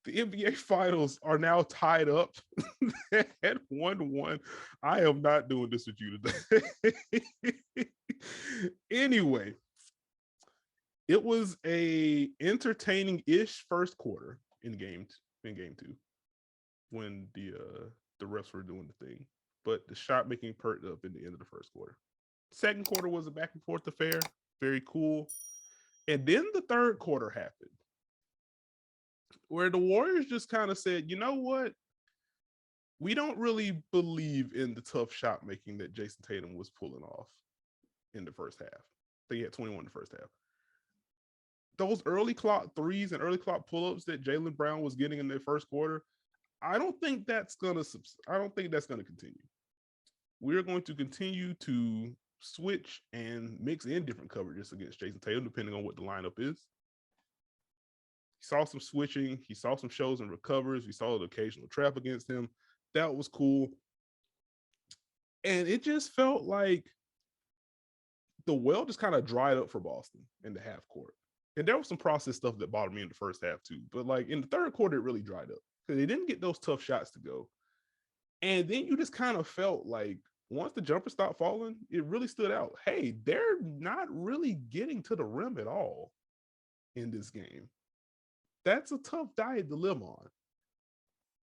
The NBA Finals are now tied up at 1-1. I am not doing this with you today. Anyway, it was a entertaining-ish first quarter in game two when the refs were doing the thing, but the shot making perked up in the end of the first quarter. Second quarter was a back and forth affair, very cool, and then the third quarter happened, where the Warriors just kind of said, you know what? We don't really believe in the tough shot making that Jason Tatum was pulling off in the first half. I think he had 21 in the first half. Those early clock threes and early clock pull-ups that Jaylen Brown was getting in the first quarter, I don't think that's gonna continue. We're going to continue to switch and mix in different coverages against Jason Tatum, depending on what the lineup is. He saw some switching. He saw some shows and recovers. We saw the occasional trap against him. That was cool. And it just felt like the well just kind of dried up for Boston in the half court. And there was some process stuff that bothered me in the first half too. But like in the third quarter, it really dried up because they didn't get those tough shots to go. And then you just kind of felt like once the jumper stopped falling, it really stood out. Hey, they're not really getting to the rim at all in this game. That's a tough diet to live on.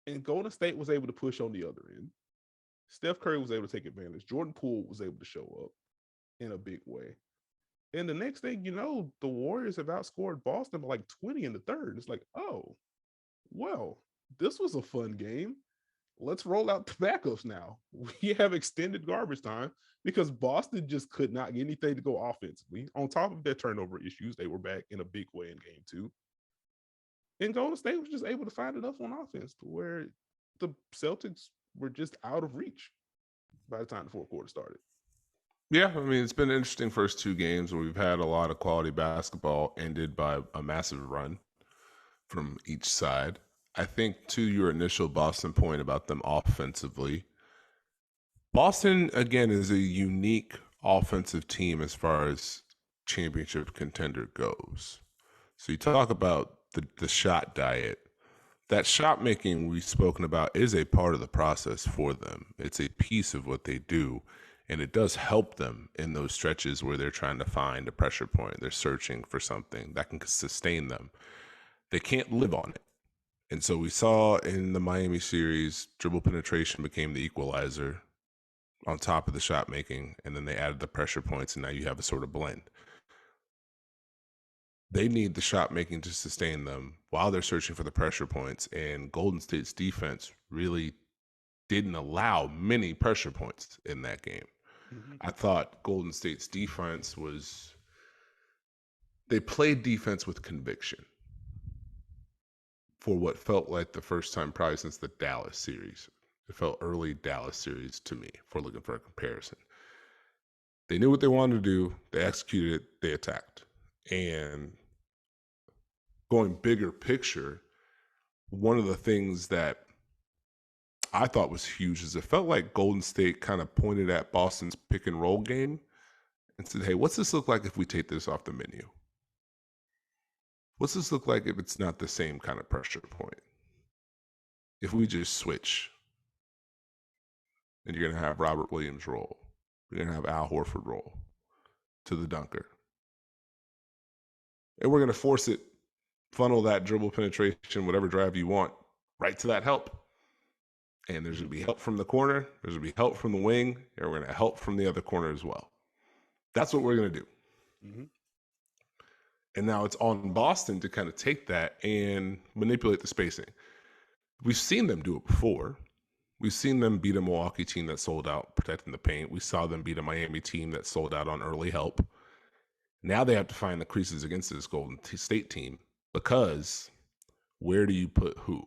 And Golden State was able to push on the other end. Steph Curry was able to take advantage. Jordan Poole was able to show up in a big way. And the next thing you know, the Warriors have outscored Boston by like 20 in the third. It's like, oh, well, this was a fun game. Let's roll out the backups now. We have extended garbage time because Boston just could not get anything to go offensively. On top of their turnover issues, they were back in a big way in game two. And Golden State was just able to find enough on offense to where the Celtics were just out of reach by the time the fourth quarter started. Yeah, I mean, it's been an interesting first two games where we've had a lot of quality basketball ended by a massive run from each side. I think to your initial Boston point about them offensively, Boston, again, is a unique offensive team as far as championship contender goes. So you talk about the shot diet. That shot making we've spoken about is a part of the process for them. It's a piece of what they do, and it does help them in those stretches where they're trying to find a pressure point. They're searching for something that can sustain them. They can't live on it. And so we saw in the Miami series, dribble penetration became the equalizer on top of the shot making, and then they added the pressure points, and now you have a sort of blend. They need the shot making to sustain them while they're searching for the pressure points, and Golden State's defense really didn't allow many pressure points in that game. Mm-hmm. I thought Golden State's defense they played defense with conviction for what felt like the first time probably since the Dallas series. It felt early Dallas series to me, if we're looking for a comparison. They knew what they wanted to do. They executed it. They attacked. And going bigger picture, one of the things that I thought was huge is it felt like Golden State kind of pointed at Boston's pick and roll game and said, hey, what's this look like if we take this off the menu? What's this look like if it's not the same kind of pressure point? If we just switch, and you're going to have Robert Williams roll, you're going to have Al Horford roll to the dunker. And we're going to force it, funnel that dribble penetration, whatever drive you want, right to that help. And there's going to be help from the corner, there's going to be help from the wing, and we're going to help from the other corner as well. That's what we're going to do. Mm-hmm. And now it's on Boston to kind of take that and manipulate the spacing. We've seen them do it before. We've seen them beat a Milwaukee team that sold out protecting the paint. We saw them beat a Miami team that sold out on early help. Now they have to find the creases against this Golden State team because where do you put who?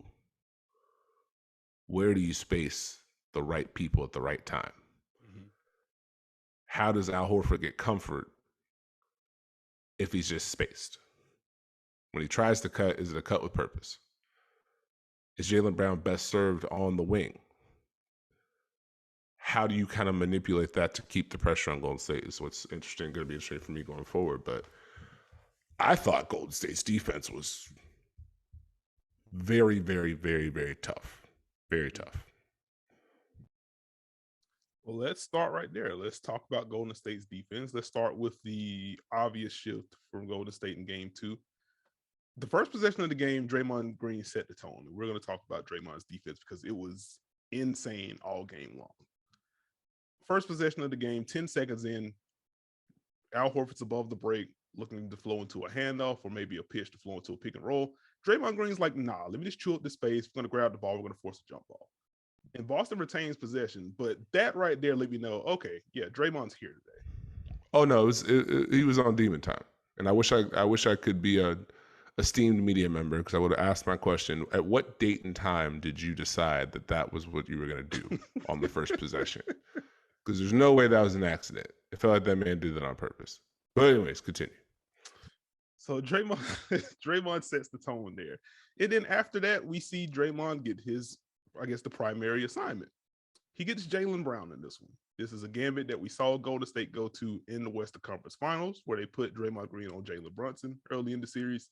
Where do you space the right people at the right time? Mm-hmm. How does Al Horford get comfort if he's just spaced? When he tries to cut, is it a cut with purpose? Is Jaylen Brown best served on the wing? How do you kind of manipulate that to keep the pressure on Golden State is what's interesting, going to be interesting for me going forward. But I thought Golden State's defense was very, very, very, very tough. Very tough. Well, let's start right there. Let's talk about Golden State's defense. Let's start with the obvious shift from Golden State in game 2. The first possession of the game, Draymond Green set the tone. We're going to talk about Draymond's defense because it was insane all game long. First possession of the game, 10 seconds in, Al Horford's above the break, looking to flow into a handoff or maybe a pitch to flow into a pick and roll. Draymond Green's like, nah, let me just chew up the space. We're going to grab the ball. We're going to force a jump ball. And Boston retains possession. But that right there let me know, okay, yeah, Draymond's here today. Oh, no, he was on demon time. And I wish I could be a esteemed media member because I would have asked my question, at what date and time did you decide that was what you were going to do on the first possession? Because there's no way that was an accident. It felt like that man did that on purpose. But anyways, continue. So Draymond sets the tone there. And then after that, we see Draymond get his, I guess, the primary assignment. He gets Jaylen Brown in this one. This is a gambit that we saw Golden State go to in the Western Conference Finals, where they put Draymond Green on Jalen Brunson early in the series,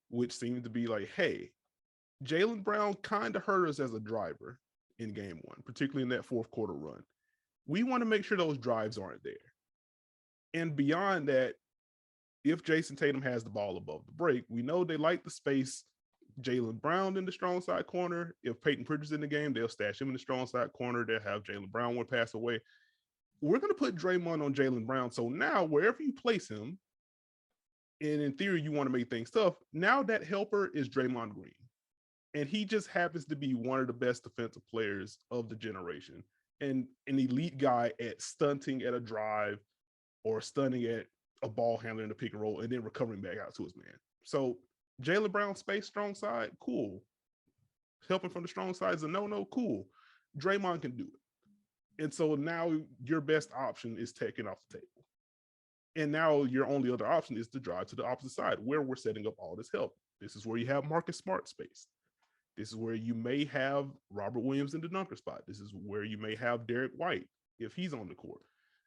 which seemed to be like, hey, Jaylen Brown kind of hurt us as a driver in game 1, particularly in that fourth quarter run. We want to make sure those drives aren't there. And beyond that, if Jason Tatum has the ball above the break, we know they like to space Jaylen Brown in the strong side corner. If Peyton Pritchard's in the game, they'll stash him in the strong side corner. They'll have Jaylen Brown one pass away. We're going to put Draymond on Jaylen Brown. So now wherever you place him, and in theory, you want to make things tough, now that helper is Draymond Green. And he just happens to be one of the best defensive players of the generation and an elite guy at stunting at a drive or stunning at a ball handler in the pick and roll and then recovering back out to his man. So Jaylen Brown space strong side, cool. Helping from the strong side is a no-no, cool. Draymond can do it. And so now your best option is taken off the table. And now your only other option is to drive to the opposite side where we're setting up all this help. This is where you have Marcus Smart space. This is where you may have Robert Williams in the dunker spot. This is where you may have Derek White if he's on the court.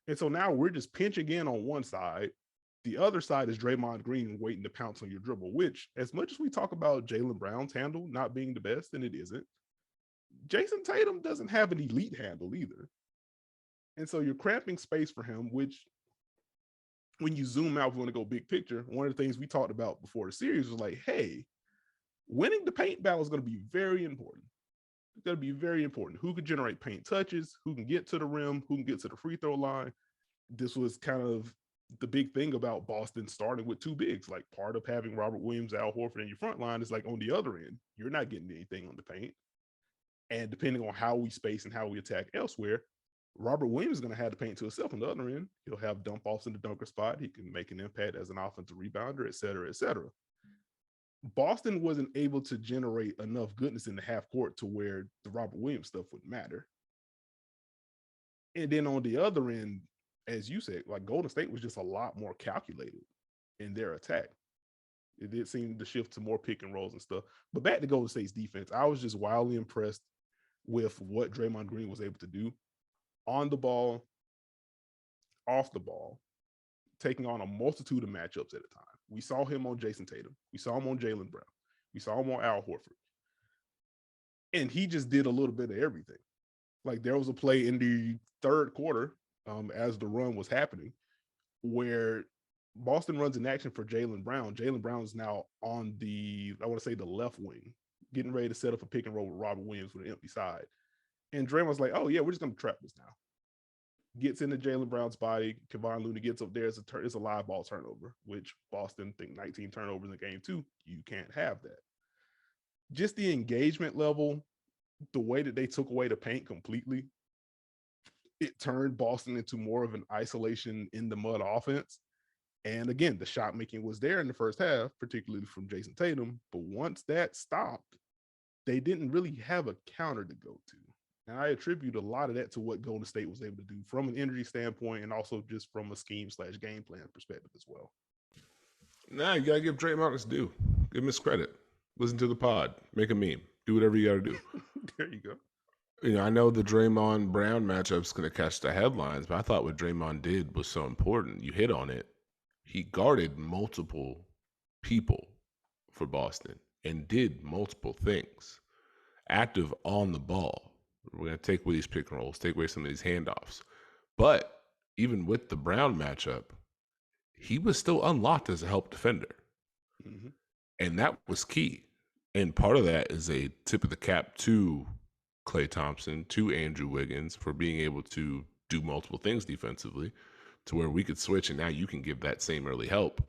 And so now we're just pinching in on one side. The other side is Draymond Green waiting to pounce on your dribble, which, as much as we talk about Jaylen Brown's handle not being the best, and it isn't, Jason Tatum doesn't have an elite handle either. And so you're cramping space for him, which when you zoom out, if you want to go big picture, one of the things we talked about before the series was like, hey, winning the paint battle is going to be very important. It's going to be very important. Who can generate paint touches, who can get to the rim, who can get to the free throw line. This was kind of the big thing about Boston starting with two bigs. Like, part of having Robert Williams, Al Horford in your front line is like on the other end, you're not getting anything on the paint. And depending on how we space and how we attack elsewhere, Robert Williams is going to have the paint to himself on the other end. He'll have dump offs in the dunker spot. He can make an impact as an offensive rebounder, et cetera, et cetera. Boston wasn't able to generate enough goodness in the half court to where the Robert Williams stuff would matter. And then on the other end, as you said, like, Golden State was just a lot more calculated in their attack. It did seem to shift to more pick and rolls and stuff. But back to Golden State's defense, I was just wildly impressed with what Draymond Green was able to do on the ball, off the ball, taking on a multitude of matchups at a time. We saw him on Jason Tatum. We saw him on Jaylen Brown. We saw him on Al Horford. And he just did a little bit of everything. Like, there was a play in the third quarter, as the run was happening, where Boston runs an action for Jaylen Brown. Jaylen Brown is now on the, I want to say, the left wing, getting ready to set up a pick and roll with Robert Williams with an empty side. And Draymond's like, oh, yeah, we're just going to trap this now. Gets into Jaylen Brown's body. Kevon Looney gets up there. It's a live ball turnover, which Boston, I think 19 turnovers in game 2. You can't have that. Just the engagement level, the way that they took away the paint completely, it turned Boston into more of an isolation in the mud offense. And again, the shot making was there in the first half, particularly from Jason Tatum. But once that stopped, they didn't really have a counter to go to. And I attribute a lot of that to what Golden State was able to do from an energy standpoint and also just from a scheme/game plan perspective as well. Nah, you got to give Draymond his due. Give him his credit. Listen to the pod. Make a meme. Do whatever you got to do. There you go. You know, I know the Draymond Brown matchup's going to catch the headlines, but I thought what Draymond did was so important. You hit on it. He guarded multiple people for Boston, and did multiple things. Active on the ball. We're going to take away these pick and rolls, take away some of these handoffs. But even with the Brown matchup, he was still unlocked as a help defender. Mm-hmm. And that was key. And part of that is a tip of the cap to Klay Thompson, to Andrew Wiggins for being able to do multiple things defensively to where we could switch and now you can give that same early help.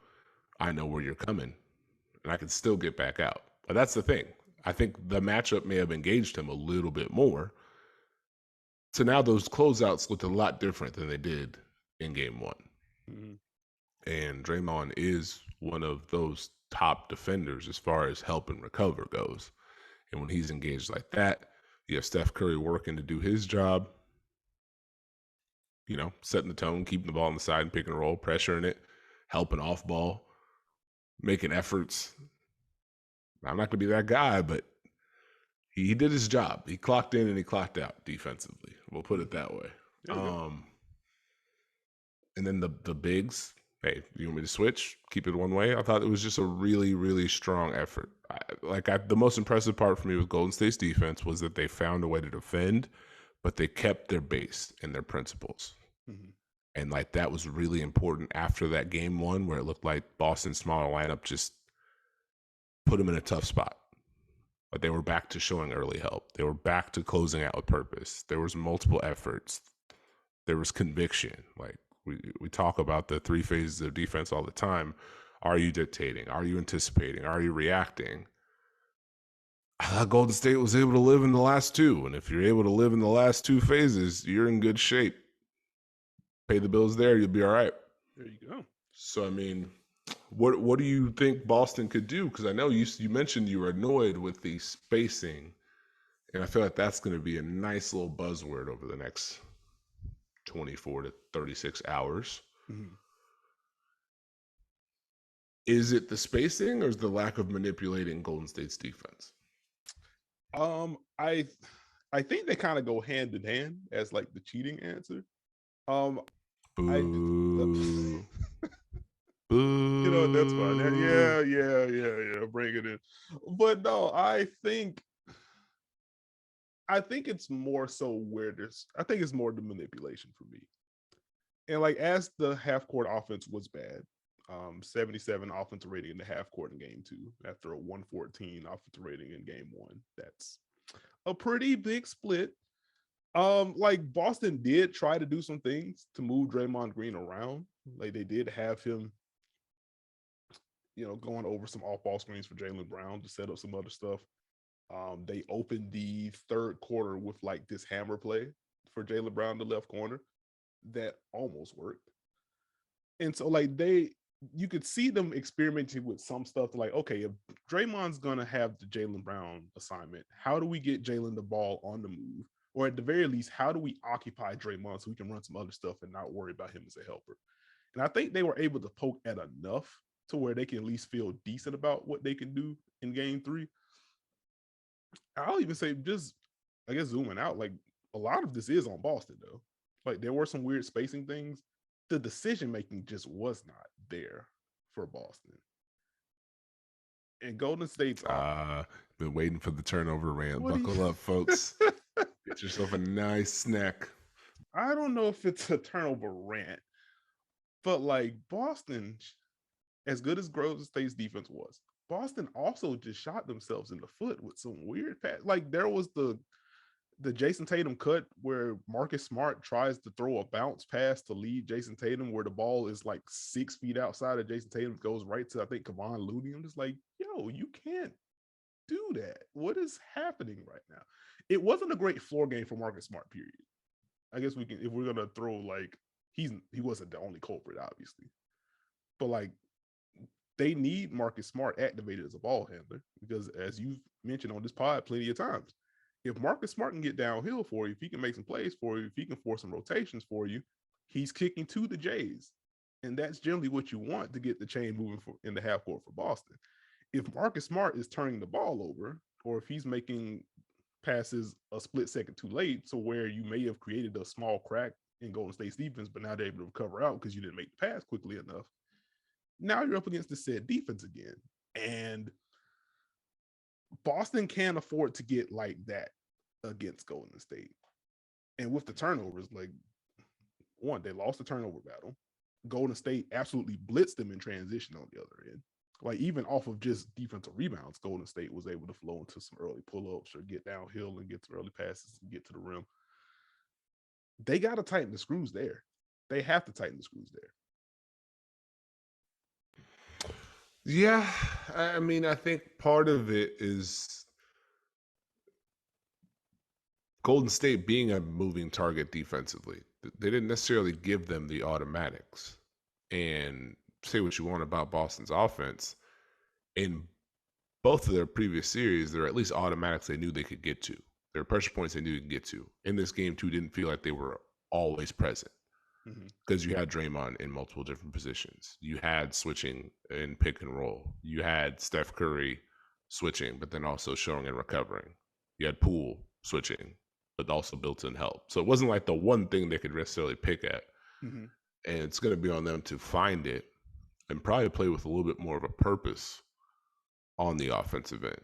I know where you're coming and I can still get back out. But that's the thing. I think the matchup may have engaged him a little bit more. So now those closeouts looked a lot different than they did in game one. Mm-hmm. And Draymond is one of those top defenders as far as help and recover goes. And when he's engaged like that, you have Steph Curry working to do his job, setting the tone, keeping the ball on the side and pick and roll, pressuring it, helping off ball, making efforts. I'm not going to be that guy, but he did his job. He clocked in and he clocked out defensively. We'll put it that way. And then the bigs, hey, you want me to switch? Keep it one way? I thought it was just a really, really strong effort. The most impressive part for me with Golden State's defense was that they found a way to defend, but they kept their base and their principles. Mm-hmm. And that was really important after that game one where it looked like Boston's smaller lineup just put them in a tough spot. But they were back to showing early help. They were back to closing out with purpose. There was multiple efforts. There was conviction. We talk about the three phases of defense all the time. Are you dictating? Are you anticipating? Are you reacting? I thought Golden State was able to live in the last two. And if you're able to live in the last two phases, you're in good shape. Pay the bills there, you'll be all right. There you go. So, what do you think Boston could do? Because I know you mentioned you were annoyed with the spacing. And I feel like that's going to be a nice little buzzword over the next 24 to 36 hours. Mm-hmm. Is it the spacing or is the lack of manipulating Golden State's defense? I think they kind of go hand in hand as the cheating answer. Boo. Boo. That's fine. Yeah. Bring it in. But no, I think it's more so I think it's more the manipulation for me. And as the half court offense was bad, 77 offensive rating in the half court in game two after a 114 offensive rating in game one. That's a pretty big split. Boston did try to do some things to move Draymond Green around. They did have him, going over some off-ball screens for Jaylen Brown to set up some other stuff. They opened the third quarter with this hammer play for Jaylen Brown in the left corner that almost worked. And so you could see them experimenting with some stuff to okay, if Draymond's going to have the Jaylen Brown assignment, how do we get Jaylen the ball on the move? Or at the very least, how do we occupy Draymond so we can run some other stuff and not worry about him as a helper? And I think they were able to poke at enough to where they can at least feel decent about what they can do in game three. I'll even say zooming out, a lot of this is on Boston though. There were some weird spacing things. The decision-making just was not there for Boston. And Golden State's been waiting for the turnover rant. Buckle up, folks. Get yourself a nice snack. I don't know if it's a turnover rant, but Boston, as good as Golden State's defense was, Boston also just shot themselves in the foot with some weird pass. There was the Jason Tatum cut where Marcus Smart tries to throw a bounce pass to lead Jason Tatum where the ball is 6 feet outside of Jason Tatum, goes right to, I think, Kevon Looney. I'm just yo, you can't do that. What is happening right now? It wasn't a great floor game for Marcus Smart, period. I guess we can, if we're going to throw he wasn't the only culprit, obviously. But they need Marcus Smart activated as a ball handler because as you've mentioned on this pod plenty of times, if Marcus Smart can get downhill for you, if he can make some plays for you, if he can force some rotations for you, he's kicking to the Jays. And that's generally what you want to get the chain moving in the half court for Boston. If Marcus Smart is turning the ball over, or if he's making passes a split second too late, so where you may have created a small crack in Golden State's defense, but now they're able to recover out because you didn't make the pass quickly enough. Now you're up against the said defense again. And Boston can't afford to get like that against Golden State. And with the turnovers, like, one, they lost the turnover battle. Golden State absolutely blitzed them in transition on the other end. Like, even off of just defensive rebounds, Golden State was able to flow into some early pull-ups or get downhill and get some early passes and get to the rim. They got to tighten the screws there. They have to tighten the screws there. Yeah, I mean, I think part of it is Golden State being a moving target defensively. They didn't necessarily give them the automatics. And say what you want about Boston's offense, in both of their previous series, there are at least automatics they knew they could get to. There are pressure points they knew they could get to. In this game, too, didn't feel like they were always present because you had Draymond in multiple different positions. You had switching in pick and roll. You had Steph Curry switching, but then also showing and recovering. You had Poole switching, but also built-in help. So it wasn't like the one thing they could necessarily pick at. And it's going to be on them to find it and probably play with a little bit more of a purpose on the offensive end.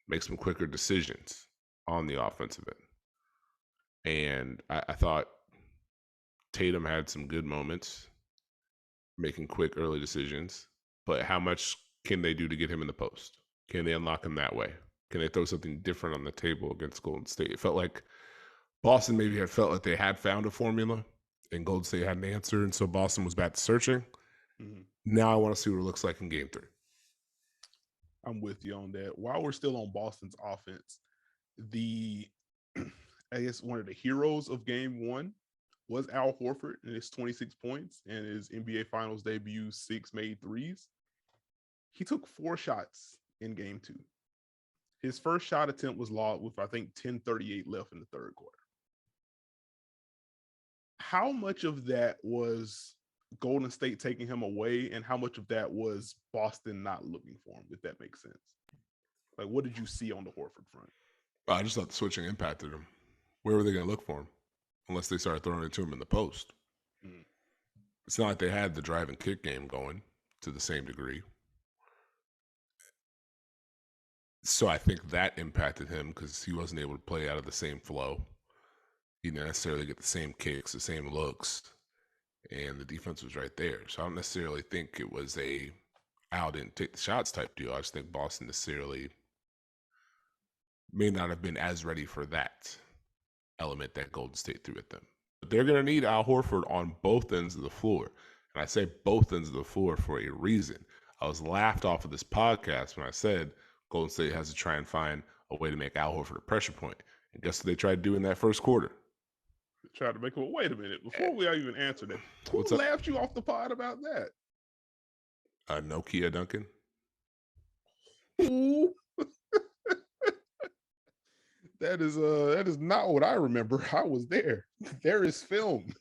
Make some quicker decisions on the offensive end. And I thought Tatum had some good moments, making quick early decisions. But how much can they do to get him in the post? Can they unlock him that way? Can they throw something different on the table against Golden State? It felt like Boston maybe had felt like they had found a formula and Golden State had an answer. And so Boston was back to searching. Now I want to see what it looks like in game 3. I'm with you on that. While we're still on Boston's offense, I guess one of the heroes of game 1 was Al Horford and his 26 points and his NBA Finals debut, 6 made threes. He took 4 shots in game 2. His first shot attempt was logged with, I think, 10:38 left in the third quarter. How much of that was Golden State taking him away, and how much of that was Boston not looking for him, if that makes sense? Like, what did you see on the Horford front? I just thought the switching impacted him. Where were they going to look for him? Unless they started throwing it to him in the post. It's not like they had the drive and kick game going to the same degree. So I think that impacted him because he wasn't able to play out of the same flow. He didn't necessarily get the same kicks, the same looks, and the defense was right there. So I don't necessarily think it was a Al didn't take the shots type deal. I just think Boston necessarily may not have been as ready for that element that Golden State threw at them. But they're going to need Al Horford on both ends of the floor. And I say both ends of the floor for a reason. I was laughed off of this podcast when I said Golden State has to try and find a way to make Al Horford a pressure point. And guess what they tried to do in that first quarter? They tried to make him, wait a minute, before we even answer that, who laughed you off the pod about that? Nekias Duncan. Ooh. That is not what I remember. I was there. There is film.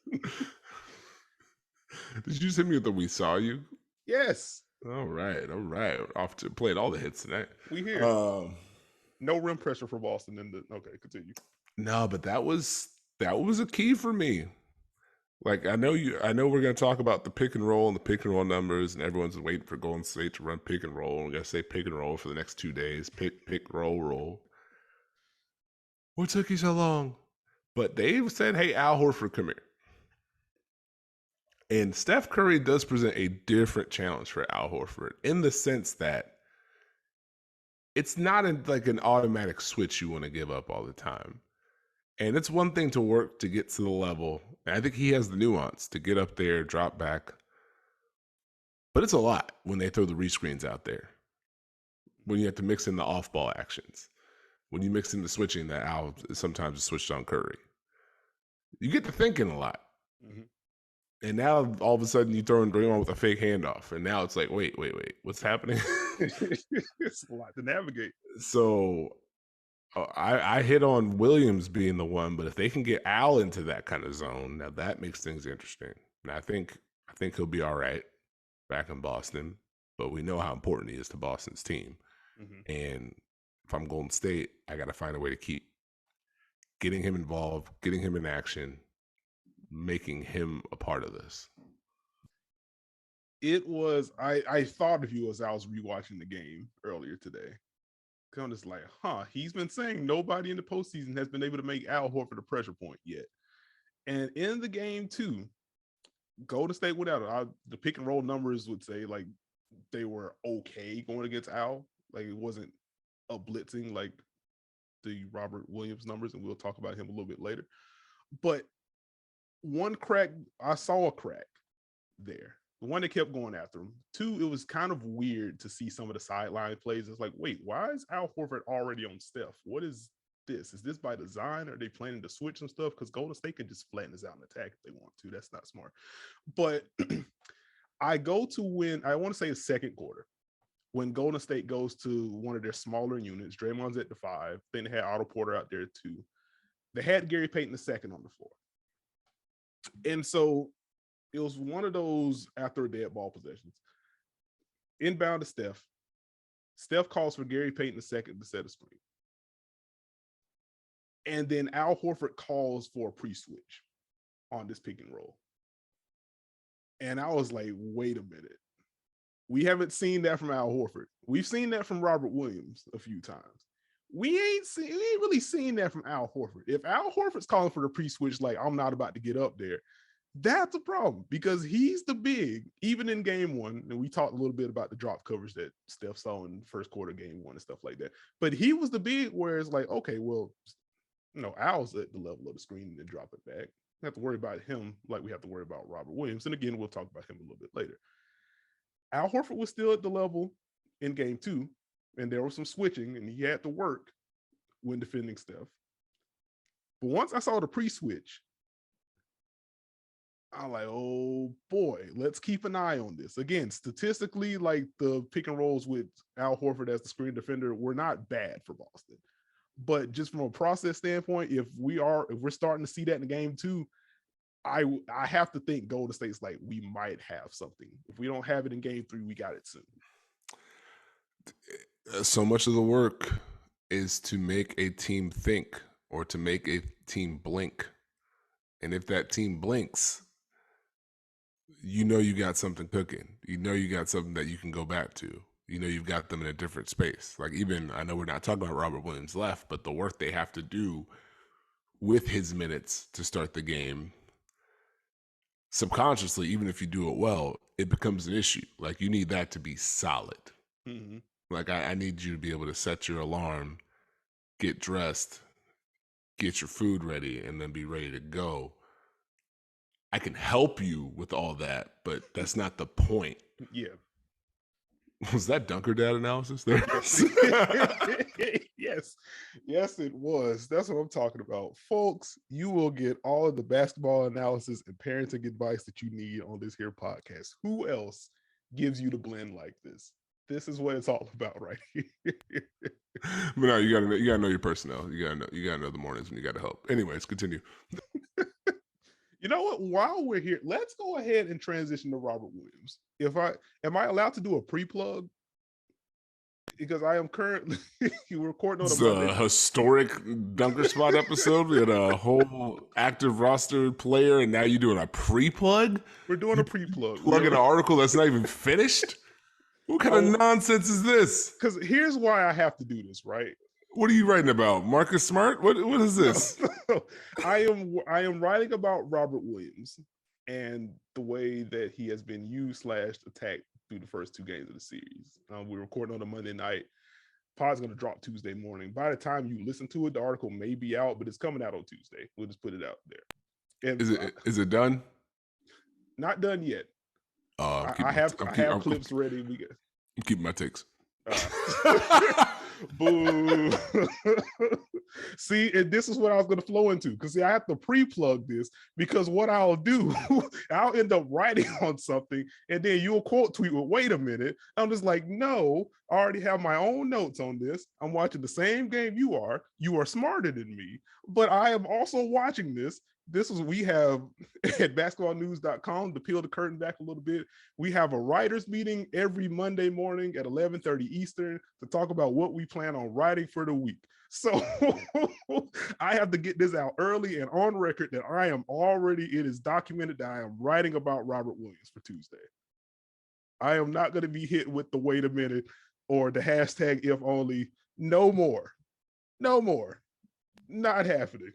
Did you send me the "We Saw You"? Yes. All right. Off to played all the hits tonight. We hear. No rim pressure for Boston. Okay, continue. No, but that was a key for me. Like I know we're gonna talk about the pick and roll and the pick and roll numbers, and everyone's waiting for Golden State to run pick and roll. We're gonna say pick and roll for the next 2 days. Pick roll. What took you so long? But Dave said, "Hey, Al Horford, come here." And Steph Curry does present a different challenge for Al Horford in the sense that it's not like an automatic switch you want to give up all the time. And it's one thing to work to get to the level. And I think he has the nuance to get up there, drop back. But it's a lot when they throw the rescreens out there. When you have to mix in the off-ball actions. When you mix in the switching that Al sometimes is switched on Curry. You get to thinking a lot. And now all of a sudden you throw in Draymond with a fake handoff. And now it's like, wait, what's happening? It's a lot to navigate. So I hit on Williams being the one, but if they can get Al into that kind of zone, now that makes things interesting. And I think he'll be all right back in Boston, but we know how important he is to Boston's team. And if I'm Golden State, I got to find a way to keep getting him involved, getting him in action, making him a part of this. It was, I thought of you as I was rewatching the game earlier today. I'm just like, he's been saying nobody in the postseason has been able to make Al Horford a pressure point yet. And in the game two, Golden State without it, the pick and roll numbers would say like they were okay going against Al. Like it wasn't a blitzing like the Robert Williams numbers, and we'll talk about him a little bit later. But one crack, I saw a crack there. The one that kept going after him. Two, it was kind of weird to see some of the sideline plays. It's like, wait, why is Al Horford already on Steph? What is this? Is this by design? Are they planning to switch some stuff? Because Golden State can just flatten this out and attack if they want to. That's not smart. But I go to when, I want to say the second quarter, when Golden State goes to one of their smaller units. Draymond's at the 5. Then they had Otto Porter out there too. They had Gary Payton II on the floor. And so it was one of those after a dead ball possessions. Inbound to Steph. Steph calls for Gary Payton II to set a screen. And then Al Horford calls for a pre-switch on this pick and roll. And I was like, wait a minute. We haven't seen that from Al Horford. We've seen that from Robert Williams a few times. We ain't really seen that from Al Horford. If Al Horford's calling for the pre-switch, like I'm not about to get up there, that's a problem because he's the big, even in game one. And we talked a little bit about the drop coverage that Steph saw in the first quarter game one and stuff like that. But he was the big where it's like, okay, well, Al's at the level of the screen and drop it back. We have to worry about him like we have to worry about Robert Williams. And again, we'll talk about him a little bit later. Al Horford was still at the level in game two, and there was some switching, and he had to work when defending Steph. But once I saw the pre-switch, I'm like, oh boy, let's keep an eye on this. Again, statistically, like the pick and rolls with Al Horford as the screen defender were not bad for Boston. But just from a process standpoint, if we're starting to see that in game two, I have to think Golden State's like, we might have something. If we don't have it in game three, we got it soon. So much of the work is to make a team think or to make a team blink. And if that team blinks, you got something cooking. You got something that you can go back to. You've got them in a different space. Like even, I know we're not talking about Robert Williams left, but the work they have to do with his minutes to start the game, subconsciously, even if you do it well, it becomes an issue. Like you need that to be solid. Mm-hmm. Like I need you to be able to set your alarm, get dressed, get your food ready, and then be ready to go. I can help you with all that, but that's not the point. Yeah. Was that Dunker Dad analysis there? Yes, it was. That's what I'm talking about. Folks, you will get all of the basketball analysis and parenting advice that you need on this here podcast. Who else gives you the blend like this? This is what it's all about right here. But no, you gotta know your personnel. You gotta know the mornings when you gotta help. Anyways, continue. You know what? While we're here, let's go ahead and transition to Robert Williams. Am I allowed to do a pre-plug? Because I am currently recording on a historic Dunker Spot episode. We had a whole active roster player, and now you're doing a pre-plug? We're doing a pre-plug. Plugging an article that's not even finished? What kind of nonsense is this? Because here's why I have to do this, right? What are you writing about? Marcus Smart? What is this? I am writing about Robert Williams and the way that he has been used / attacked through the first 2 games of the series. We're recording on a Monday night. Pod's going to drop Tuesday morning. By the time you listen to it, the article may be out, but it's coming out on Tuesday. We'll just put it out there. And is it done? Not done yet. I have clips ready. I'm keeping my takes. Boo. See, and this is what I was going to flow into, because I have to pre-plug this, because what I'll do, I'll end up writing on something and then you'll quote tweet, well, wait a minute. I'm just like, no, I already have my own notes on this. I'm watching the same game you are. You are smarter than me, but I am also watching this. We have at basketballnews.com, to peel the curtain back a little bit, we have a writers meeting every Monday morning at 11:30 Eastern to talk about what we plan on writing for the week. So I have to get this out early and on record that it is documented that I am writing about Robert Williams for Tuesday. I am not going to be hit with the wait a minute or the hashtag if only No more. No more. Not happening.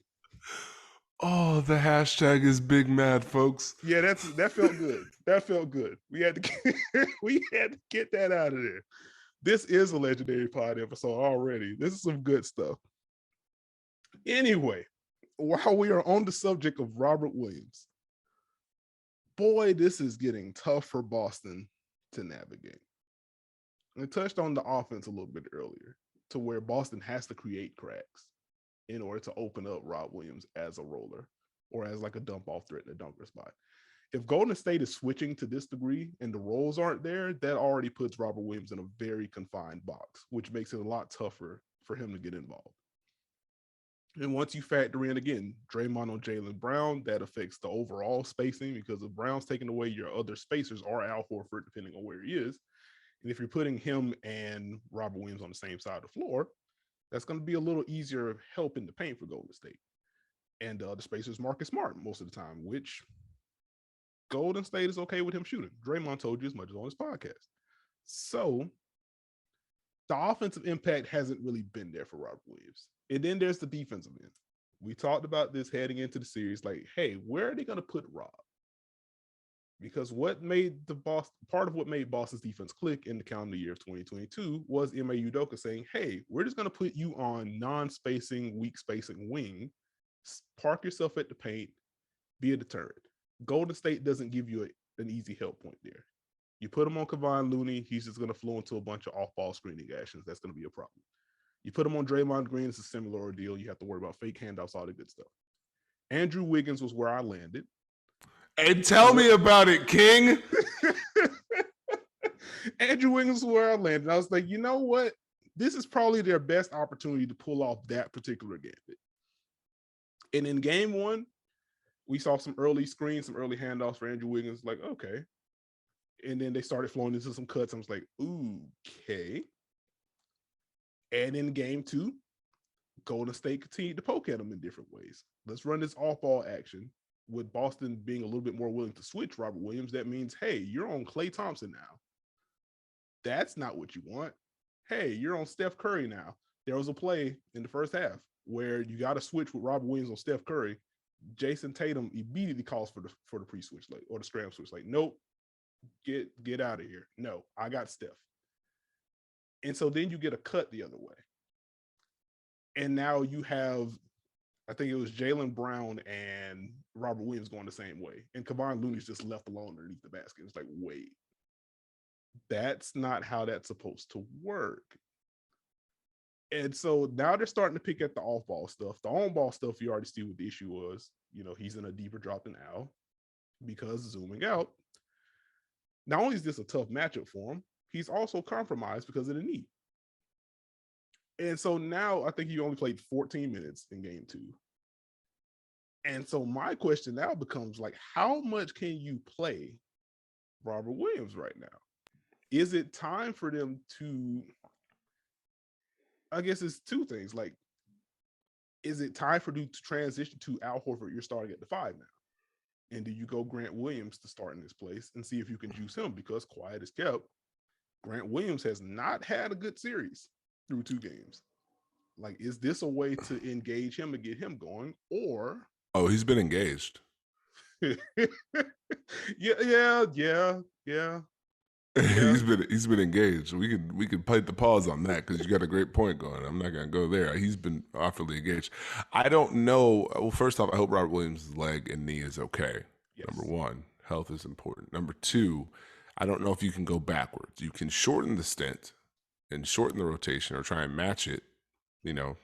Oh, the hashtag is Big Mad, folks. Yeah, that felt good. That felt good. We had to get that out of there. This is a legendary pod episode already. This is some good stuff. Anyway, while we are on the subject of Robert Williams, boy, this is getting tough for Boston to navigate. I touched on the offense a little bit earlier, to where Boston has to create cracks in order to open up Rob Williams as a roller or as like a dump off threat in the dunker spot. If Golden State is switching to this degree and the roles aren't there, that already puts Robert Williams in a very confined box, which makes it a lot tougher for him to get involved. And once you factor in, again, Draymond on Jaylen Brown, that affects the overall spacing, because if Brown's taking away, your other spacers are Al Horford, depending on where he is. And if you're putting him and Robert Williams on the same side of the floor, that's going to be a little easier help in the paint for Golden State. And the spacers Marcus Smart most of the time, which Golden State is okay with him shooting. Draymond told you as much as on his podcast. So the offensive impact hasn't really been there for Robert Williams. And then there's the defensive end. We talked about this heading into the series, like, hey, where are they going to put Rob? Because what made part of what made Boston's defense click in the calendar year of 2022 was Ime Udoka saying, hey, we're just going to put you on non-spacing, weak spacing wing, park yourself at the paint, be a deterrent. Golden State doesn't give you an easy help point there. You put him on Kevon Looney, he's just going to flow into a bunch of off-ball screening actions. That's going to be a problem. You put him on Draymond Green, it's a similar ordeal. You have to worry about fake handoffs, all the good stuff. Andrew Wiggins was where I landed. And tell me about it, King. Andrew Wiggins was where I landed. I was like, you know what? This is probably their best opportunity to pull off that particular gambit. And in game one, we saw some early screens, some early handoffs for Andrew Wiggins. Like, okay. And then they started flowing into some cuts. I was like, ooh, okay. And in game two, Golden State continued to poke at them in different ways. Let's run this off-ball action. With Boston being a little bit more willing to switch Robert Williams, that means, hey, you're on Klay Thompson now. That's not what you want. Hey, you're on Steph Curry now. There was a play in the first half where you got to switch with Robert Williams on Steph Curry. Jason Tatum immediately calls for the pre-switch, like, or the scram switch. Like, nope, get out of here. No, I got Steph. And so then you get a cut the other way. And now you have, I think it was Jaylen Brown and Robert Williams going the same way. And Kevon Looney's just left alone underneath the basket. It's like, wait, that's not how that's supposed to work. And so now they're starting to pick at the off-ball stuff. The on-ball stuff, you already see what the issue was. You know, he's in a deeper drop than Al because zooming out. Not only is this a tough matchup for him, he's also compromised because of the knee. And so now I think he only played 14 minutes in game two. And so my question now becomes, like, how much can you play Robert Williams right now? Is it time for them to, I guess it's two things. Like, is it time for you to transition to Al Horford? You're starting at the 5 now. And do you go Grant Williams to start in this place and see if you can juice him? Because quiet is kept. Grant Williams has not had a good series through 2 games. Like, is this a way to engage him and get him going? Or he's been engaged. yeah. He's been engaged. We could play the pause on that because you got a great point going. I'm not gonna go there. He's been awfully engaged. I don't know. Well, first off, I hope Robert Williams' leg and knee is okay. Yes. Number one, health is important. Number two, I don't know if you can go backwards. You can shorten the stint and shorten the rotation or try and match it. You know,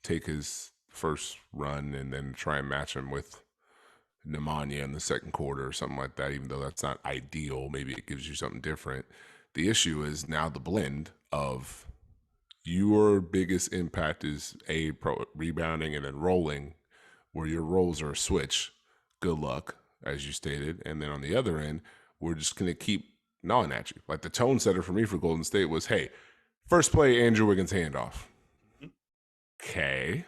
take his first run and then try and match him with Nemanja in the second quarter or something like that, even though that's not ideal. Maybe it gives you something different. The issue is now the blend of your biggest impact is rebounding and then rolling, where your roles are a switch. Good luck, as you stated. And then on the other end, we're just going to keep gnawing at you. Like the tone setter for me for Golden State was, hey, first play, Andrew Wiggins handoff. Okay.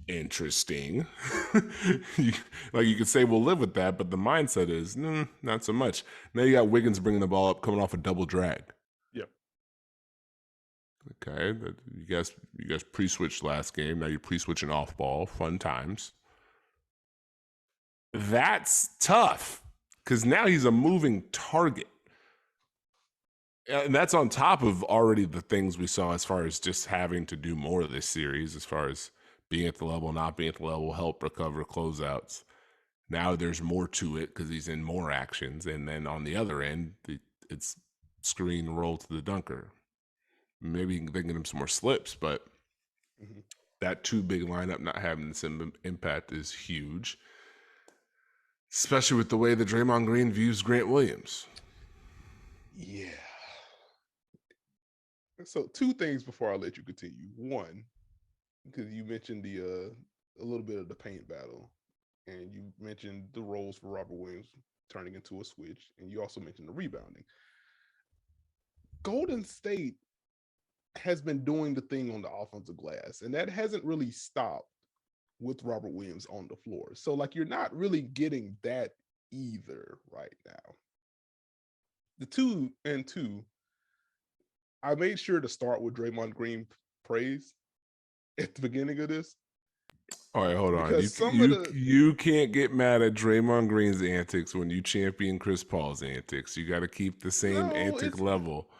Interesting. You could say we'll live with that, but the mindset is not so much. Now you got Wiggins bringing the ball up, coming off a double drag. Yep. Okay, you guys pre-switched last game. Now you're pre-switching off ball. Fun times. That's tough because now he's a moving target. And that's on top of already the things we saw as far as just having to do more of this series, as far as being at the level, not being at the level, help recover closeouts. Now there's more to it because he's in more actions. And then on the other end, it's screen roll to the dunker. Maybe they can get him some more slips, but that two big lineup not having this impact is huge, especially with the way that Draymond Green views Grant Williams. Yeah. So two things before I let you continue. One, because you mentioned a little bit of the paint battle, and you mentioned the roles for Robert Williams turning into a switch, and you also mentioned the rebounding. Golden State has been doing the thing on the offensive glass, and that hasn't really stopped with Robert Williams on the floor. So, like, you're not really getting that either right now. The two, I made sure to start with Draymond Green praise at the beginning of this. All right, hold on. You can't get mad at Draymond Green's antics when you champion Chris Paul's antics. You got to keep the same antic level.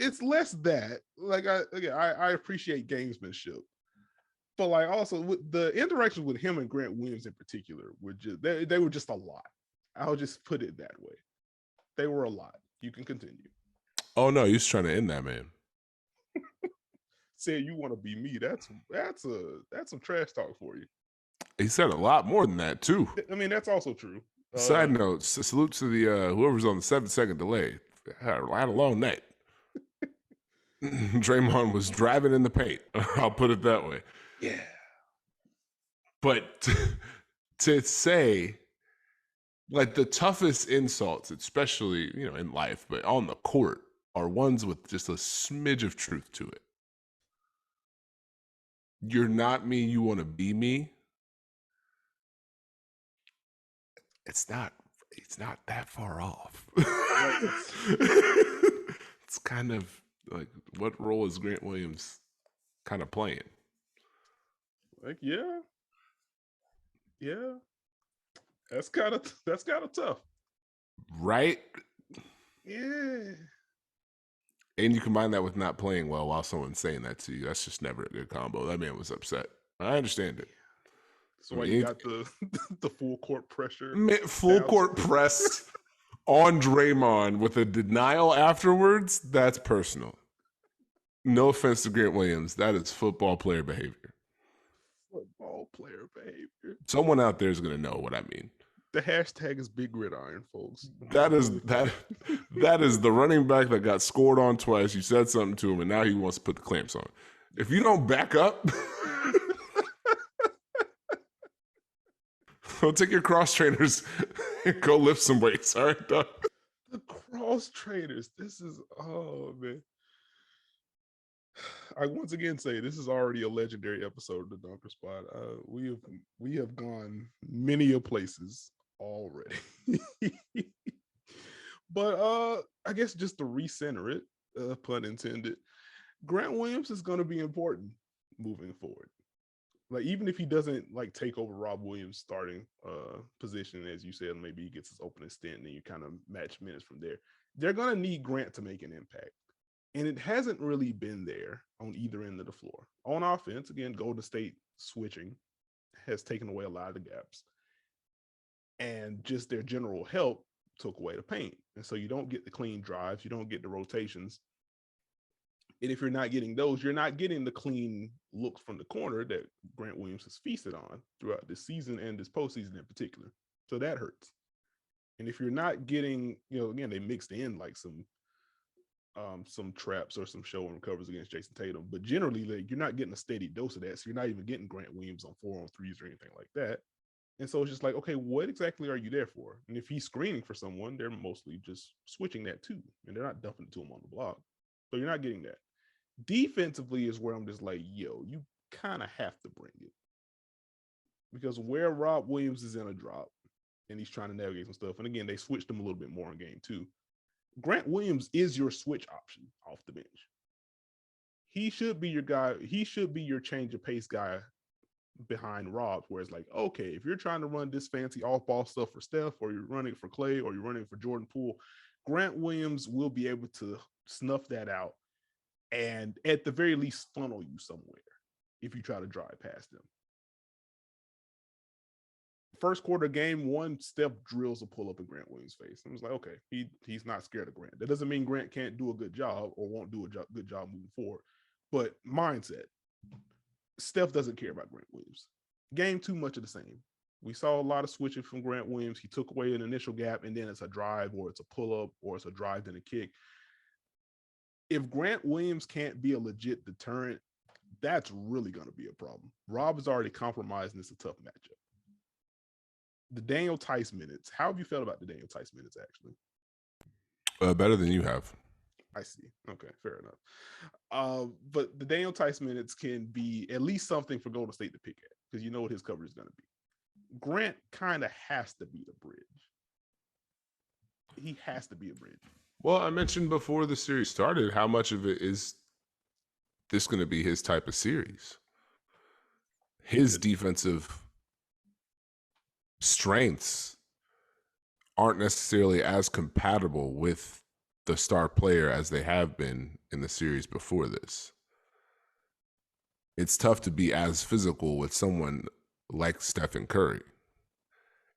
It's less that. Like, I appreciate gamesmanship, but like also with the interactions with him and Grant Williams in particular were just they were just a lot. I'll just put it that way. They were a lot. You can continue. Oh no, he's trying to end that, man. Said you want to be me. That's some trash talk for you. He said a lot more than that too. I mean, that's also true. Side note: salute to the whoever's on the 7-second delay. Had a long night. Draymond was driving in the paint. I'll put it that way. Yeah. But to say, like, the toughest insults, especially, in life, but on the court, are ones with just a smidge of truth to it. You're not me, you want to be me. It's not that far off. It's kind of like, what role is Grant Williams kind of playing? Like, yeah. That's kind of tough. Right? Yeah. And you combine that with not playing well while someone's saying that to you. That's just never a good combo. That man was upset. I understand it. So you got the full court pressure. Full court press on Draymond with a denial afterwards. That's personal. No offense to Grant Williams. That is football player behavior. Football player behavior. Someone out there is going to know what I mean. The hashtag is Big Gridiron, folks. That is the running back that got scored on twice. You said something to him, and now he wants to put the clamps on. If you don't back up, go take your cross trainers and go lift some weights. All right, dog. The cross trainers. This is, oh man. I once again say this is already a legendary episode of the Dunker Spot. We have gone many places already. But I guess just to recenter it, pun intended, Grant Williams is going to be important moving forward. Like, even if he doesn't like take over Rob Williams' starting position, as you said, maybe he gets his opening stint and then you kind of match minutes from there. They're going to need Grant to make an impact. And it hasn't really been there on either end of the floor. On offense, again, Golden State switching has taken away a lot of the gaps. And just their general help took away the paint. And so you don't get the clean drives, you don't get the rotations. And if you're not getting those, you're not getting the clean looks from the corner that Grant Williams has feasted on throughout this season and this postseason in particular. So that hurts. And if you're not getting, again, they mixed in like some traps or some show and recovers against Jason Tatum, but generally, like, you're not getting a steady dose of that. So you're not even getting Grant Williams on 4-on-3s or anything like that. And so it's just like, okay, what exactly are you there for? And if he's screening for someone, they're mostly just switching that too, and they're not dumping it to him on the block. So you're not getting that. Defensively is where I'm just like, you kind of have to bring it, because where Rob Williams is in a drop and he's trying to navigate some stuff, and again, they switched him a little bit more in game 2. Grant Williams is your switch option off the bench. he should be your guy. He should be your change of pace guy behind Rob, where it's like, okay, if you're trying to run this fancy off-ball stuff for Steph, or you're running for Clay, or you're running for Jordan Poole, Grant Williams will be able to snuff that out and at the very least funnel you somewhere if you try to drive past them. First quarter, game one, Steph drills a pull up in Grant Williams' face. I was like, okay, he's not scared of Grant. That doesn't mean Grant can't do a good job or won't do a good job moving forward. But mindset, Steph doesn't care about Grant Williams. Game two, much of the same. We saw a lot of switching from Grant Williams. He took away an initial gap, and then it's a drive, or it's a pull up, or it's a drive then a kick. If Grant Williams can't be a legit deterrent, that's really going to be a problem. Rob is already compromised, and it's a tough matchup. The Daniel Theis minutes. How have you felt about the Daniel Theis minutes, actually? Better than you have. I see. Okay, fair enough. But the Daniel Theis minutes can be at least something for Golden State to pick at, because you know what his coverage is going to be. Grant kind of has to be the bridge. He has to be a bridge. Well, I mentioned before the series started, how much of it is this going to be his type of series? His defensive strengths aren't necessarily as compatible with the star player as they have been in the series before this. It's tough to be as physical with someone like Stephen Curry.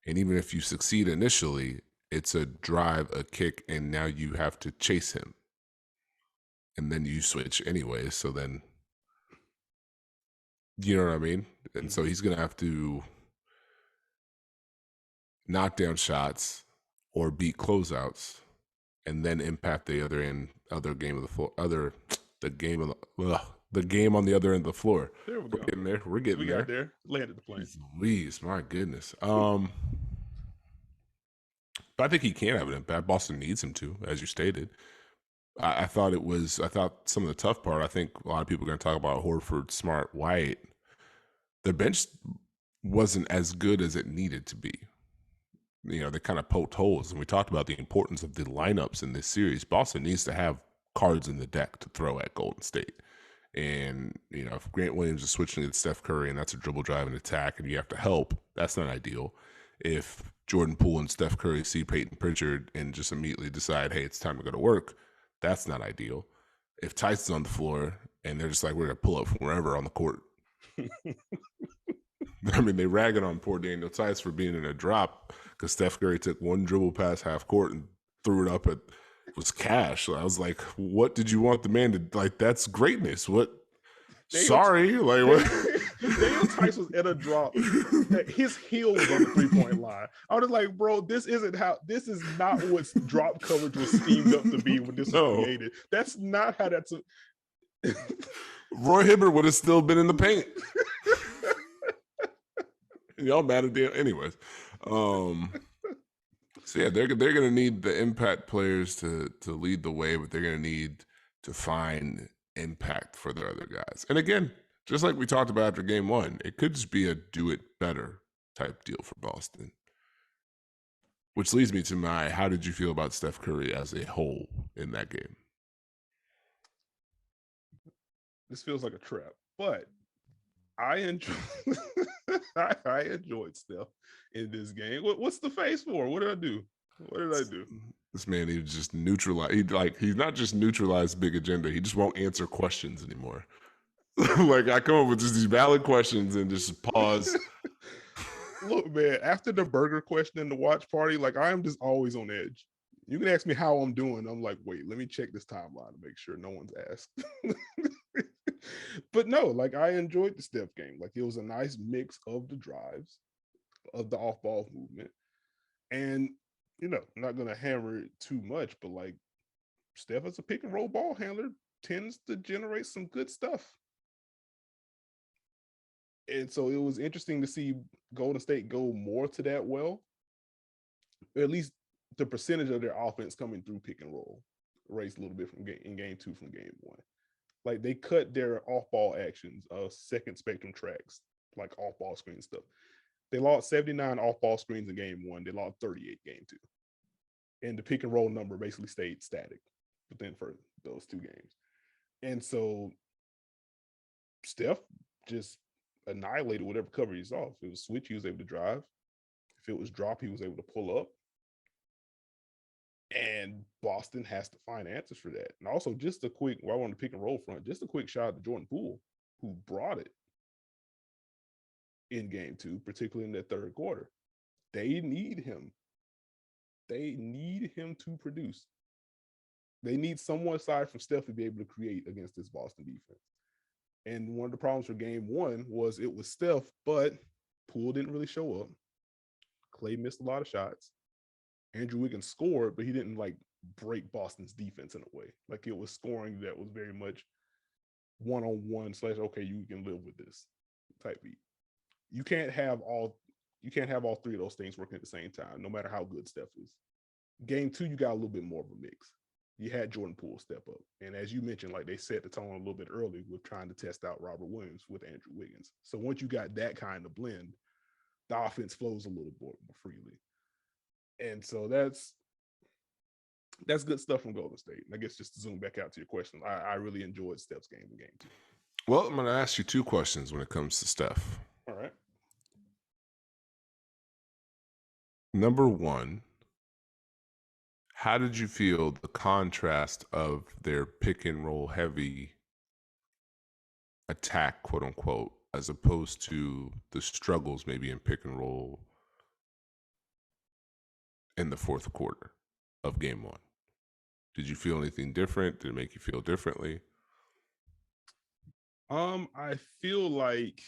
And even if you succeed initially, it's a drive, a kick, and now you have to chase him. And then you switch anyway. So then, you know what I mean? And so he's going to have to knock down shots or beat closeouts and then impact the game on the other end of the floor. There we go. We're getting there. Got there. Landed the plane. Please, my goodness. But I think he can have an impact. Boston needs him to, as you stated. I thought some of the tough part, I think a lot of people are going to talk about Horford, Smart, White. The bench wasn't as good as it needed to be. You know, they kind of poked holes, and we talked about the importance of the lineups in this series. Boston needs to have cards in the deck to throw at Golden State. And, you know, if Grant Williams is switching to Steph Curry and that's a dribble drive and attack and you have to help, that's not ideal. If Jordan Poole and Steph Curry see Peyton Pritchard and just immediately decide, hey, it's time to go to work, that's not ideal. If Tyson's on the floor and they're just like, we're going to pull up from wherever on the court. I mean, they ragging on poor Daniel Theis for being in a drop because Steph Curry took one dribble past half court and threw it up at was cash. So I was like, what did you want the man to, like, that's greatness. What? Sorry. Like, what? Daniel Theis was at a drop. His heel was on the 3-point line. I was like, bro, this is not what drop coverage was schemed up to be when this was created. That's not how that's. Roy Hibbert would have still been in the paint. Y'all mad at them, anyways. So yeah, they're gonna need the impact players to lead the way, but they're gonna need to find impact for their other guys. And again, just like we talked about after game one, it could just be a do it better type deal for Boston. Which leads me to how did you feel about Steph Curry as a whole in that game? This feels like a trap, but I enjoyed Steph in this game. What's the face for? What did I do? This man, he just neutralized. He's not just neutralized big agenda. He just won't answer questions anymore. Like, I come up with just these valid questions and just pause. Look, man, after the burger question in the watch party, like, I am just always on edge. You can ask me how I'm doing. I'm like, wait, let me check this timeline to make sure no one's asked. But no, like, I enjoyed the Steph game. Like, it was a nice mix of the drives, of the off-ball movement. And, you know, I'm not going to hammer it too much, but, like, Steph as a pick-and-roll ball handler tends to generate some good stuff. And so it was interesting to see Golden State go more to that well. At least the percentage of their offense coming through pick and roll raised a little bit in game two from game one. Like, they cut their off-ball actions, second spectrum tracks, like off-ball screen stuff. They lost 79 off-ball screens in game one. They lost 38 game two. And the pick and roll number basically stayed static within for those two games. And so Steph just annihilated whatever cover he saw. If it was switch, he was able to drive. If it was drop, he was able to pull up. And Boston has to find answers for that. And also, just a quick, while on the pick and roll front, just a quick shout out to Jordan Poole, who brought it in game 2, particularly in that third quarter. They need him. They need him to produce. They need someone aside from Steph to be able to create against this Boston defense. And one of the problems for game 1 was it was Steph, but Poole didn't really show up. Clay missed a lot of shots. Andrew Wiggins scored, but he didn't like break Boston's defense in a way. Like it was scoring that was very much one-on-one / okay, you can live with this type beat. You can't have all three of those things working at the same time, no matter how good Steph is. Game 2, you got a little bit more of a mix. You had Jordan Poole step up. And as you mentioned, like they set the tone a little bit early with trying to test out Robert Williams with Andrew Wiggins. So once you got that kind of blend, the offense flows a little more freely. And so that's good stuff from Golden State. And I guess just to zoom back out to your question, I really enjoyed Steph's game in game 2. Well, I'm going to ask you 2 questions when it comes to Steph. All right. Number 1, how did you feel the contrast of their pick and roll heavy attack, quote unquote, as opposed to the struggles maybe in pick and roll in the fourth quarter of game 1? Did you feel anything different? Did it make you feel differently? I feel like,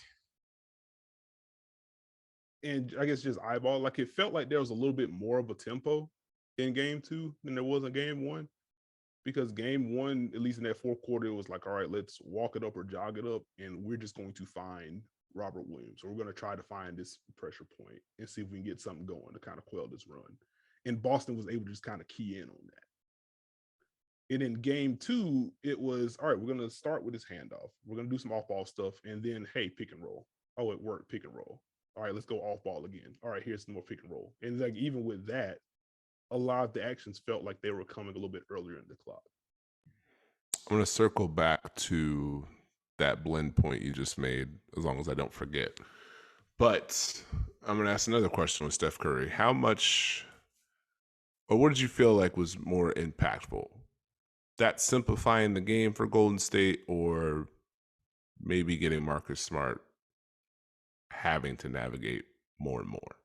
and I guess just eyeball, like it felt like there was a little bit more of a tempo in game 2 than there was in game 1. Because game 1, at least in that fourth quarter, it was like, all right, let's walk it up or jog it up, and we're just going to find Robert Williams. Or we're going to try to find this pressure point and see if we can get something going to kind of quell this run. And Boston was able to just kind of key in on that. And in game 2, it was, all right, we're going to start with this handoff. We're going to do some off-ball stuff, and then, hey, pick and roll. Oh, it worked, pick and roll. All right, let's go off-ball again. All right, here's some more pick and roll. And like even with that, a lot of the actions felt like they were coming a little bit earlier in the clock. I'm going to circle back to that blend point you just made, as long as I don't forget. But I'm going to ask another question with Steph Curry. How much, or what did you feel like was more impactful? That simplifying the game for Golden State, or maybe getting Marcus Smart having to navigate more and more?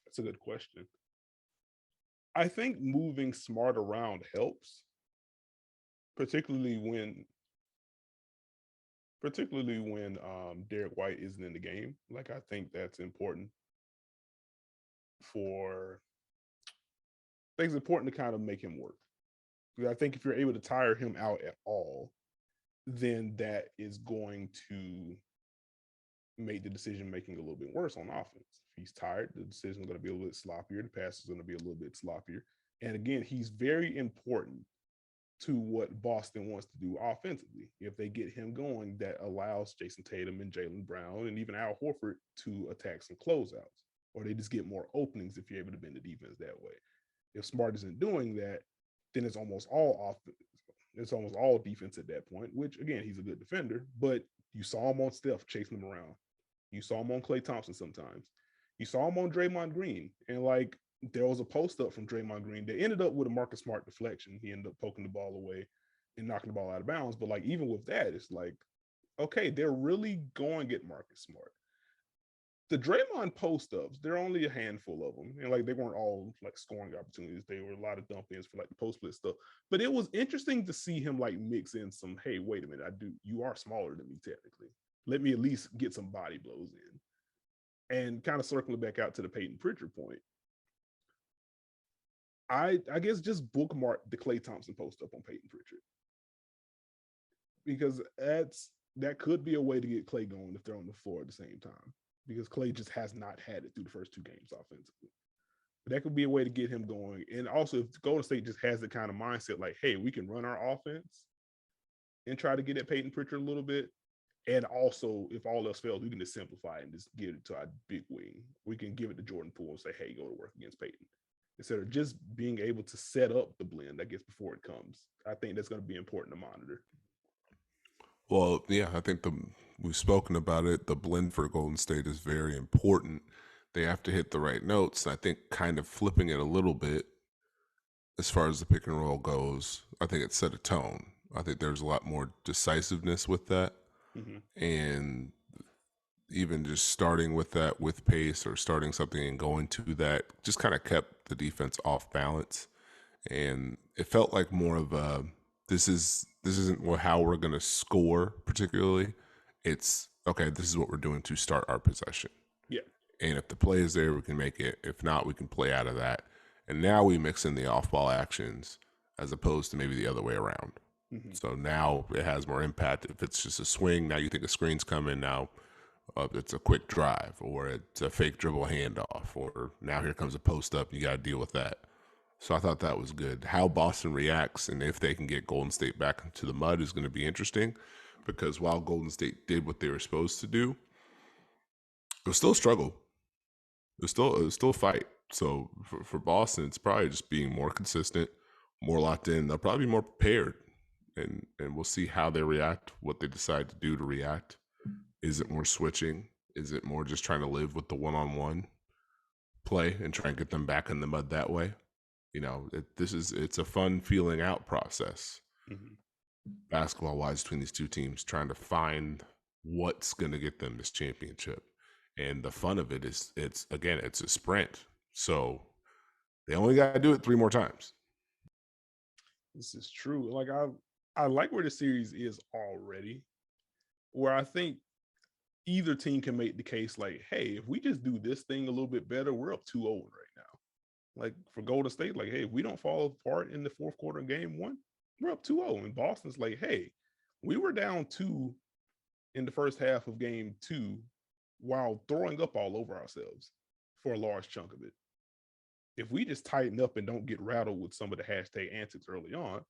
That's a good question. I think moving Smart around helps, particularly when Derek White isn't in the game. Like I think that's important to kind of make him work. Because I think if you're able to tire him out at all, then that is going to make the decision making a little bit worse on offense. If he's tired, the decision is going to be a little bit sloppier. The pass is going to be a little bit sloppier. And again, he's very important to what Boston wants to do offensively. If they get him going, that allows Jason Tatum and Jaylen Brown and even Al Horford to attack some closeouts, or they just get more openings if you're able to bend the defense that way. If Smart isn't doing that, then it's almost all offense. It's almost all defense at that point, which again, he's a good defender, but you saw him on Steph chasing him around. You saw him on Klay Thompson sometimes. You saw him on Draymond Green. And like there was a post up from Draymond Green that ended up with a Marcus Smart deflection. He ended up poking the ball away and knocking the ball out of bounds. But like even with that, it's like, okay, they're really going to get Marcus Smart. The Draymond post ups, there are only a handful of them. And like they weren't all like scoring opportunities. They were a lot of dump ins for like the post split stuff. But it was interesting to see him like mix in some, hey, wait a minute, you are smaller than me technically. Let me at least get some body blows in. And kind of circling back out to the Peyton Pritchard point, I guess just bookmark the Klay Thompson post up on Peyton Pritchard. Because that could be a way to get Klay going if they're on the floor at the same time. Because Klay just has not had it through the first 2 games offensively. But that could be a way to get him going. And also if Golden State just has the kind of mindset like, hey, we can run our offense and try to get at Peyton Pritchard a little bit. And also, if all else fails, we can just simplify it and just give it to our big wing. We can give it to Jordan Poole and say, hey, go to work against Peyton. instead of just being able to set up the blend, I guess, before it comes. I think that's going to be important to monitor. Well, yeah, I think we've spoken about it. The blend for Golden State is very important. They have to hit the right notes. I think kind of flipping it a little bit as far as the pick and roll goes, I think it set a tone. I think there's a lot more decisiveness with that. Mm-hmm. And even just starting with that with pace or starting something and going to that just kind of kept the defense off balance. And it felt like more of a this isn't how we're going to score particularly. It's okay, this is what we're doing to start our possession. Yeah. And if the play is there, we can make it. If not, we can play out of that. And now we mix in the off-ball actions as opposed to maybe the other way around. Mm-hmm. So now it has more impact. If it's just a swing, now you think a screen's coming. Now it's a quick drive, or it's a fake dribble handoff, or now here comes a post up. You got to deal with that. So I thought that was good. How Boston reacts and if they can get Golden State back into the mud is going to be interesting, because while Golden State did what they were supposed to do, it was still a struggle. It was still a fight. So for Boston, it's probably just being more consistent, more locked in. They'll probably be more prepared, and we'll see how they react, what they decide to do to react. Is it more switching? Is it more just trying to live with the one-on-one play and try and get them back in the mud that way? You know, it's a fun feeling out process, Mm-hmm. basketball-wise, between these two teams, trying to find what's going to get them this championship. And the fun of it is, it's a sprint. So they only got to do it 3 more times. This is true. Like I like where the series is already, where I think either team can make the case like, hey, if we just do this thing a little bit better, we're up 2-0 right now. Like for Golden State, like, hey, if we don't fall apart in the fourth quarter of game 1, we're up 2-0. And Boston's like, hey, we were down 2 in the first half of game 2 while throwing up all over ourselves for a large chunk of it. If we just tighten up and don't get rattled with some of the hashtag antics early on,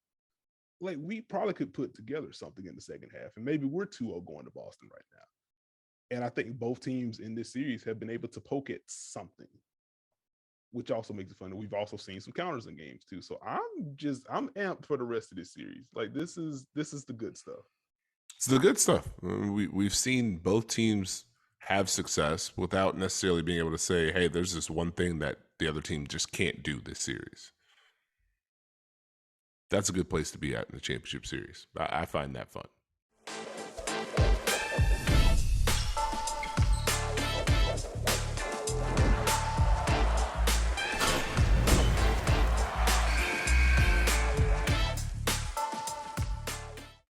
like we probably could put together something in the second half. And maybe we're 2-0 going to Boston right now. And I think both teams in this series have been able to poke at something, which also makes it fun. We've also seen some counters in games too. So I'm amped for the rest of this series. Like this is the good stuff. It's the good stuff. We've seen both teams have success without necessarily being able to say, hey, there's this one thing that the other team just can't do this series. That's a good place to be at in the championship series. I find that fun.